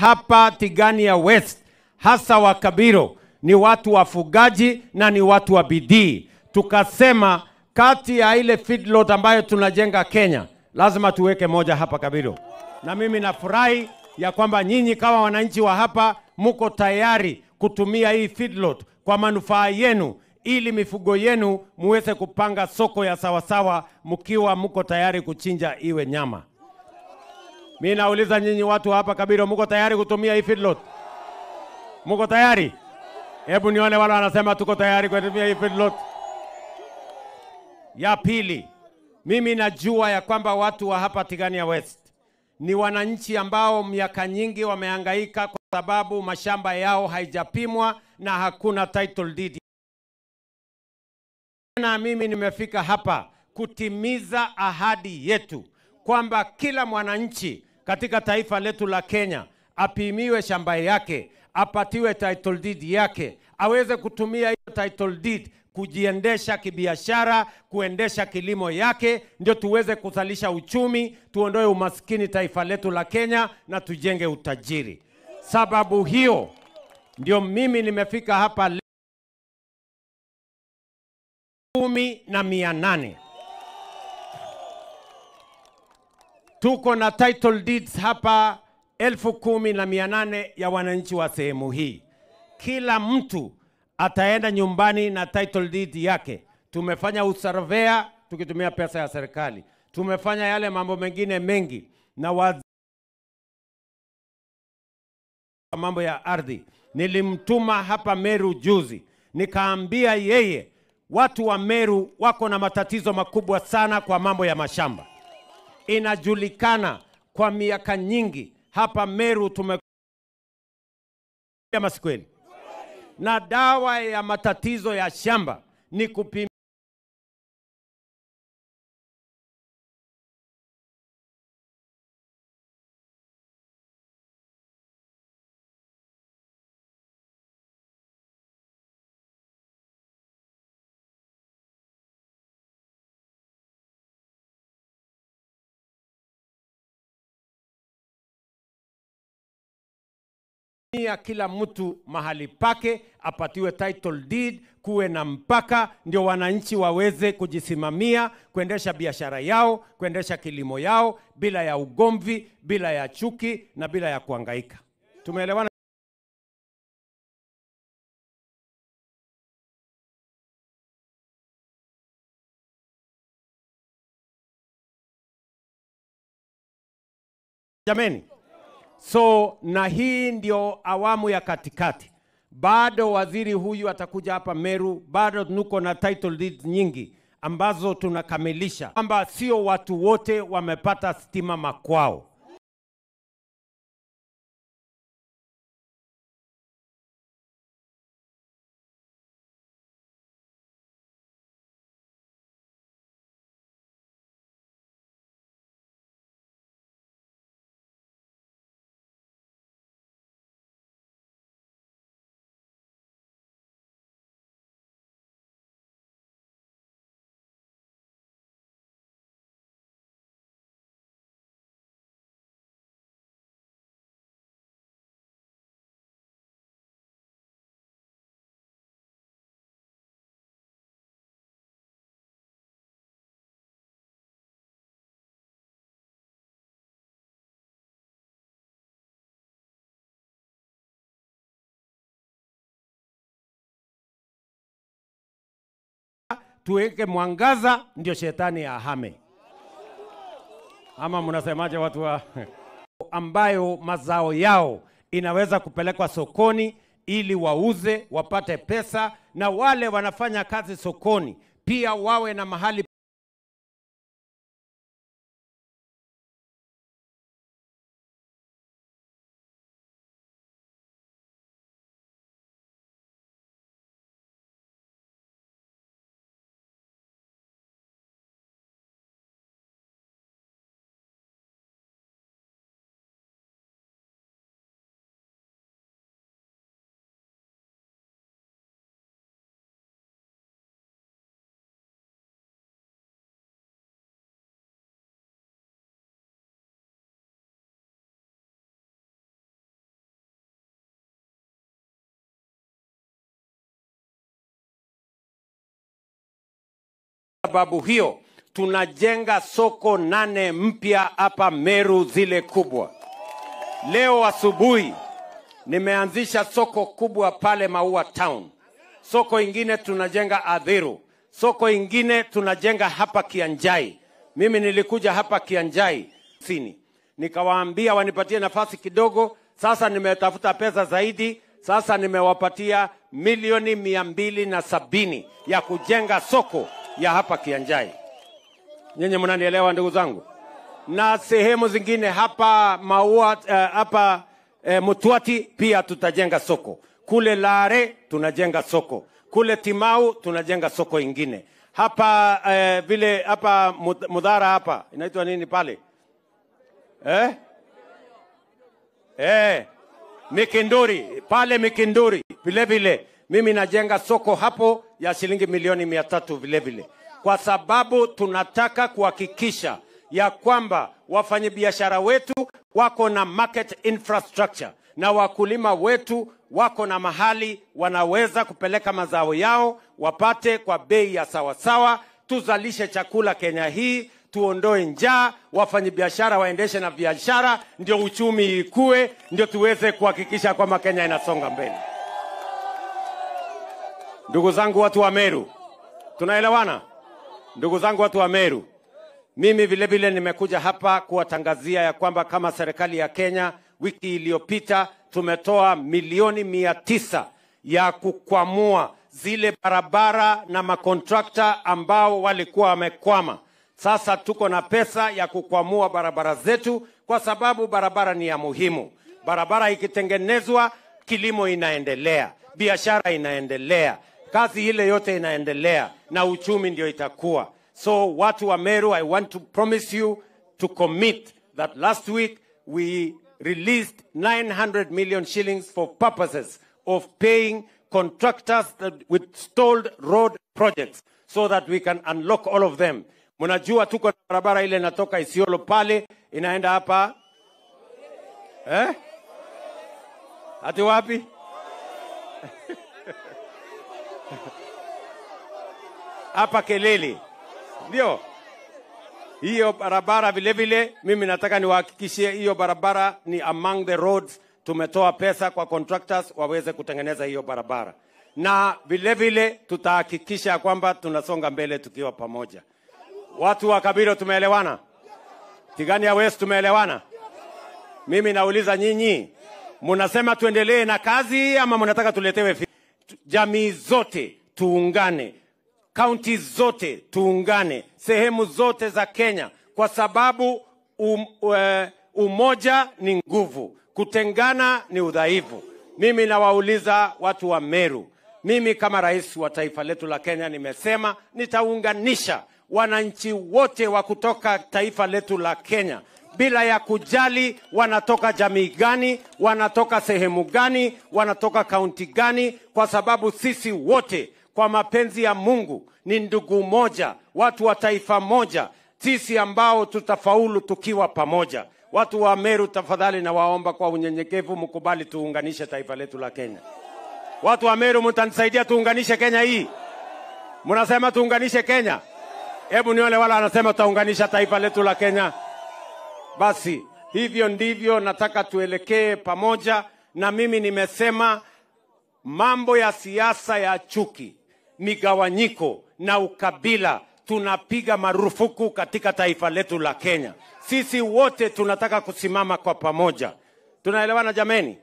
hapa Tigania West, hasa wa Kabiro, ni watu wafugaji na ni watu wa bidii. Tukasema kati ya ile feedlot ambayo tunajenga Kenya, lazima tuweke moja hapa Kabiro. Na mimi nafurahi ya kwamba nyinyi kama wananchi wa hapa muko tayari kutumia hii feedlot kwa manufaa yenu, ili mifugo yenu muweze kupanga soko ya sawasawa, mkiwa muko tayari kuchinja iwe nyama. Mimi nauliza nyinyi watu hapa Kabiro, muko tayari kutumia hii feedlot? Muko tayari? Hebu nione wale wanasema tuko tayari kutumia hii feedlot. Ya pili, mimi najua ya kwamba watu wa hapa Tigania West ni wananchi ambao miaka nyingi wamehangaika kwa sababu mashamba yao haijapimwa na hakuna title deed. Na mimi nimefika hapa kutimiza ahadi yetu kwamba kila mwananchi katika taifa letu la Kenya apimiwe shamba yake, apatiwe title deed yake, aweze kutumia hiyo title deed kujiendesha kibiashara, kuendesha kilimo yake, ndio tuweze kuzalisha uchumi, tuondoe umaskini taifa letu la Kenya na tujenge utajiri. Sababu hiyo ndio mimi nimefika hapa 10,800. Tuko na title deeds hapa 10,800 ya wananchi wa sehemu hii. Kila mtu ataenda nyumbani na title deed yake. Tumefanya usurveyor tukitumia pesa ya serikali. Tumefanya yale mambo mengine mengi na mambo ya ardhi. Nilimtuma hapa Meru juzi, nikaambia yeye watu wa Meru wako na matatizo makubwa sana kwa mambo ya mashamba. Inajulikana kwa miaka nyingi hapa Meru masikweli. Na dawa ya matatizo ya shamba ni kupima ya kila mtu mahali pake, apatiwe title deed, kuwe na mpaka, ndio wananchi waweze kujisimamia, kuendesha biashara yao, kuendesha kilimo yao, bila ya ugomvi, bila ya chuki na bila ya kuhangaika. Tumeelewana? Jameni? So na hii ndio awamu ya katikati. Bado waziri huyu atakuja hapa Meru, bado nuko na title deeds nyingi ambazo tunakamilisha, kwamba sio watu wote wamepata stima makwao. Tuweke mwangaza ndio shetani ahame. Ama mnasemaje watu wa ambayo mazao yao inaweza kupelekwa sokoni ili wauze wapate pesa, na wale wanafanya kazi sokoni pia wawe na mahali sababu hiyo tunajenga soko 8 mpya hapa Meru, zile kubwa. Leo asubuhi nimeanzisha soko kubwa pale Maua Town. Soko ingine tunajenga Adhiru. Soko ingine tunajenga hapa Kianjai. Mimi nilikuja hapa Kianjai sini, nikawaambia wanipatie nafasi kidogo. Sasa nimetafuta pesa zaidi. Sasa nimewapatia milioni 270 ya kujenga soko ya hapa Kianjai. Nyinyi mnanielewa ndugu zangu? Na sehemu zingine hapa Maua, hapa Mutwati pia tutajenga soko. Kule Lare tunajenga soko. Kule Timau tunajenga soko ingine. Hapa vile hapa Mudhara hapa inaitwa nini pale? Mikinduri, pale Mikinduri vile vile mimi najenga soko hapo ya shilingi milioni 300 vile vile. Kwa sababu tunataka kuhakikisha ya kwamba wafanyabiashara wetu wako na market infrastructure na wakulima wetu wako na mahali wanaweza kupeleka mazao yao wapate kwa bei ya sawasawa. Tuzalishe chakula Kenya hii, tuondoe njaa, wafanyabiashara waendeshe na biashara, ndio uchumi ikue, ndio tuweze kuhakikisha kwamba Kenya inasonga mbele. Ndugu zangu watu wa Meru, tunaelewana? Ndugu zangu watu wa Meru, mimi vile vile nimekuja hapa kuwatangazia ya kwamba kama serikali ya Kenya wiki iliyopita tumetoa milioni 900 ya kukwamua zile barabara na makontrakta ambao walikuwa wamekwama. Sasa tuko na pesa ya kukwamua barabara zetu, kwa sababu barabara ni ya muhimu. Barabara ikitengenezwa, kilimo inaendelea, biashara inaendelea, kazi ile yote inaendelea na uchumi ndio itakuwa. So watu wa Meru, I want to promise you to commit that last week we released 900 million shillings for purposes of paying contractors with stalled road projects so that we can unlock all of them. Mnajua tuko na barabara ile inatoka Isiolo pale inaenda hapa hadi wapi? Hapa Kelele. Ndio. Hiyo barabara vile vile mimi nataka niwahakikishie hiyo barabara ni among the roads. Tumetoa pesa kwa contractors waweze kutengeneza hiyo barabara. Na vile vile tutahakikisha kwamba tunasonga mbele tukiwa pamoja. Watu wa Kabiro tumeelewana? Tigania West tumeelewana? Mimi nauliza nyinyi, mnasema tuendelee na kazi ama mnataka tuletewe? Jamii zote tuungane, county zote tuungane, sehemu zote za Kenya, kwa sababu umoja ni nguvu, kutengana ni udhaifu. Mimi nawauliza watu wa Meru, mimi kama rais wa taifa letu la Kenya nimesema nitaunganisha wananchi wote wa kutoka taifa letu la Kenya bila ya kujali wanatoka jamii gani, wanatoka sehemu gani, wanatoka kaunti gani, kwa sababu sisi wote kwa mapenzi ya Mungu ni ndugu moja, watu wa taifa moja, sisi ambao tutafaulu tukiwa pamoja. Watu wa Meru tafadhali na waomba kwa unyenyekevu mkubali tuunganishe taifa letu la Kenya. Watu wa Meru mtanisaidia tuunganishe Kenya hii? Mnasema tuunganishe Kenya? Hebu nione wala anasema tutaunganisha taifa letu la Kenya. Basi hivyo ndivyo nataka tuelekee pamoja. Na mimi nimesema mambo ya siasa ya chuki, migawanyiko na ukabila tunapiga marufuku katika taifa letu la Kenya. Sisi wote tunataka kusimama kwa pamoja. Tunaelewana jameni?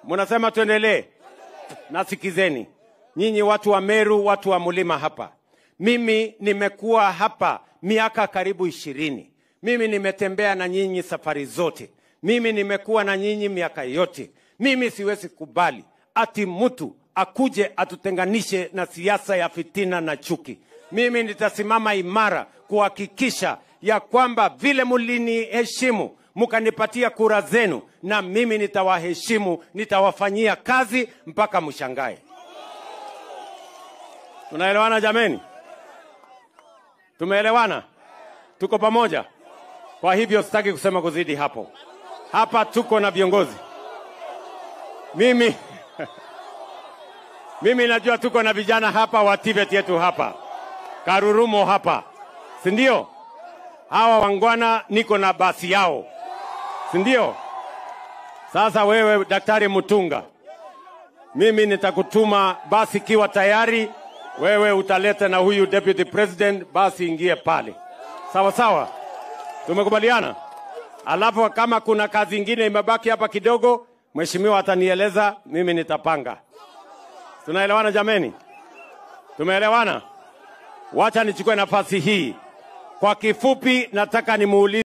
Mnasema tuendelee? Nasikizeni nyinyi watu wa Meru, watu wa Mulima hapa. Mimi nimekuwa hapa miaka karibu 20. Mimi nimetembea na nyinyi safari zote. Mimi nimekuwa na nyinyi miaka yote. Mimi siwezi kubali ati mtu akuje atutenganishe na siasa ya fitina na chuki. Mimi nitasimama imara kuhakikisha ya kwamba vile mliniheshimu mkanipatia kura zenu, na mimi nitawaheshimu, nitawafanyia kazi mpaka mshangae. Tunaelewana jameni? Tumeelewana? Tuko pamoja? Kwa hivyo sitaki kusema kuzidi hapo. Hapa tuko na viongozi. Mimi najua tuko na vijana hapa wa TVET yetu hapa. Karurumo hapa, si ndio? Hawa wangwana niko na basi yao, si ndio? Sasa wewe Daktari Mutunga, mimi nitakutuma basi kiwa tayari, wewe utaleta na huyu Deputy President, basi ingie pale. Sawa sawa, tumekubaliana. Alafu kama kuna kazi ingine imebaki hapa kidogo, mheshimiwa atanieleza, mimi nitapanga. Tunaelewana jameni? Tumeelewana? Wacha nichukue nafasi hii. Kwa kifupi nataka nimuulize